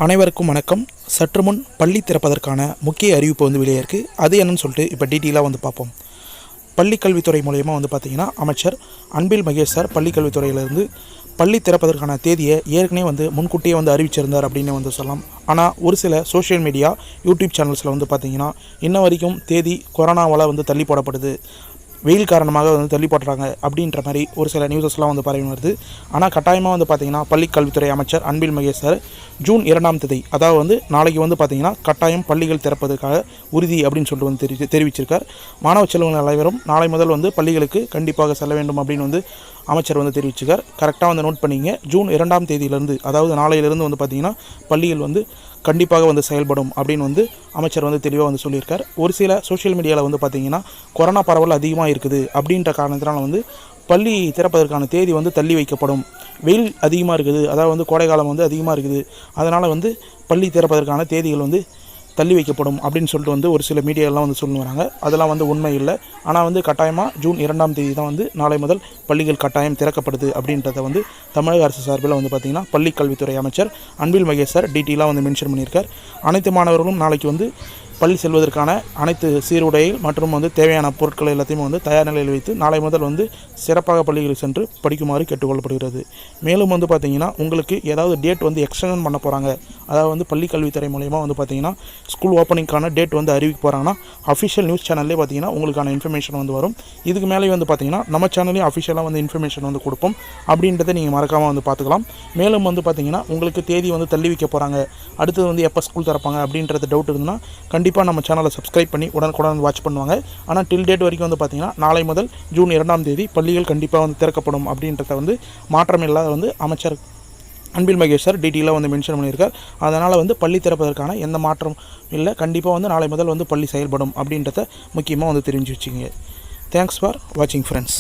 அனைவருக்கும் வணக்கம். சற்று முன் பள்ளி திறப்பதற்கான முக்கிய அறிவிப்பு வெளியே இருக்குது. அது என்னன்னு சொல்லிட்டு இப்போ டீட்டெயிலாக பார்ப்போம். பள்ளி கல்வித்துறை மூலயமா பார்த்திங்கன்னா அமைச்சர் அன்பில் மகேஷ் சார் பள்ளி கல்வித்துறையிலேருந்து பள்ளி திறப்பதற்கான தேதியை ஏற்கனவே முன்கூட்டியே அறிவிச்சிருந்தார் அப்படின்னு சொல்லலாம். ஆனால் ஒரு சில சோஷியல் மீடியா யூடியூப் சேனல்ஸில் பார்த்திங்கன்னா இன்ன வரைக்கும் தேதி கொரோனாவால் தள்ளி போடப்படுது, வெயில் காரணமாக தள்ளி போடுறாங்க அப்படின்ற மாதிரி ஒரு சில நியூஸஸ்லாம் பரவி வருது. ஆனால் கட்டாயமாக பார்த்திங்கன்னா பள்ளி கல்வித்துறை அமைச்சர் அன்பில் மகேஷ் சார் ஜூன் 2ஆம் தேதி, அதாவது நாளைக்கு பார்த்திங்கன்னா கட்டாயம் பள்ளிகள் திறப்பதற்காக உறுதி அப்படின்னு சொல்லிட்டு தெரிவிச்சிருக்கார். மாணவ செல்வங்கள் அனைவரும் நாளை முதல் பள்ளிகளுக்கு கண்டிப்பாக செல்ல வேண்டும் அப்படின்னு அமைச்சர் தெரிவிச்சிருக்கார். கரெக்டாக நோட் பண்ணிங்க. ஜூன் 2ஆம் தேதியிலிருந்து, அதாவது நாளையிலிருந்து பார்த்திங்கன்னா பள்ளிகள் கண்டிப்பாக செயல்படும் அப்படின்னு அமைச்சர் தெளிவாக சொல்லியிருக்கார். ஒரு சில சோஷியல் மீடியாவில் பார்த்திங்கன்னா கொரோனா பரவல் அதிகமாக இருக்குது அப்படின்ற காரணத்தினால பள்ளி திறப்பதற்கான தேதி தள்ளி வைக்கப்படும், வெயில் அதிகமாக இருக்குது, அதாவது கோடை காலம் அதிகமாக இருக்குது, அதனால் பள்ளி திறப்பதற்கான தேதிகள் தள்ளி வைக்கப்படும் அப்படின்னு சொல்லிட்டு ஒரு சில மீடியாலாம் சொல்லி வராங்க. அதெல்லாம் உண்மை இல்லை. ஆனால் கட்டாயமாக ஜூன் 2ஆம் தேதி தான் நாளை முதல் பள்ளிகள் கட்டாயம் திறக்கப்படுது அப்படின்றத தமிழக அரசு சார்பில் பார்த்திங்கன்னா பள்ளி கல்வித்துறை அமைச்சர் அன்பில் மகேஷ் சார் டீட்டெயிலாக மென்ஷன் பண்ணியிருக்கார். அனைத்து மாணவர்களும் நாளைக்கு பள்ளி செல்வதற்கான அனைத்து சீருடைகள் மற்றும் தேவையான பொருட்கள் எல்லாத்தையும் தயார் நிலையில் வைத்து நாளை முதல் சிறப்பாக பள்ளிகளுக்கு சென்று படிக்குமாறு கேட்டுக்கொள்ளப்படுகிறது. மேலும் பார்த்திங்கன்னா உங்களுக்கு ஏதாவது டேட் எக்ஸ்டென்ஷன் பண்ண போகிறாங்க, அதாவது பள்ளி கல்வித்துறை மூலயமா பார்த்திங்கன்னா ஸ்கூல் ஓப்பனிங்கான டேட் அறிவிக்க போகிறாங்கன்னா அஃபிஷியல் நியூஸ் சேனல்லே பார்த்திங்கன்னா உங்களுக்கான இன்ஃபர்மேஷன் வரும். இதுக்கு மேலே பார்த்திங்கன்னா நம்ம சேனல்லையும் அஃபிஷியலாக இன்ஃபர்மேஷன் கொடுப்போம் அப்படின்றத நீங்கள் மறக்காமல் பார்த்துக்கலாம். மேலும் பார்த்திங்கன்னா உங்களுக்கு தேதி தள்ளி வைக்க போகிறாங்க, அடுத்தது எப்போ ஸ்கூல் திறப்பாங்க அப்படின்றது டவுட் இருந்ததுன்னா கண்டிப்பாக நம்ம சேனலை சப்ஸ்கிரைப் பண்ணி உடனுக்குடன் வாட்ச் பண்ணுவாங்க. ஆனால் டில் டேட் வரைக்கும் பார்த்திங்கன்னா நாளை முதல் ஜூன் 2ஆம் தேதி பள்ளிகள் கண்டிப்பாக திறக்கப்படும் அப்படின்றத மாற்றம் இல்லாத அமைச்சர் அன்பில் மகேஷ் சார் டீட்டெயிலாக மென்ஷன் பண்ணியிருக்கார். அதனால் பள்ளி திறப்பதற்கான எந்த மாற்றம் இல்லை, கண்டிப்பாக நாளை முதல் பள்ளி செயல்படும் அப்படின்றத முக்கியமாக தெரிஞ்சு வச்சுங்க. தேங்க்ஸ் ஃபார் வாட்சிங் ஃப்ரெண்ட்ஸ்.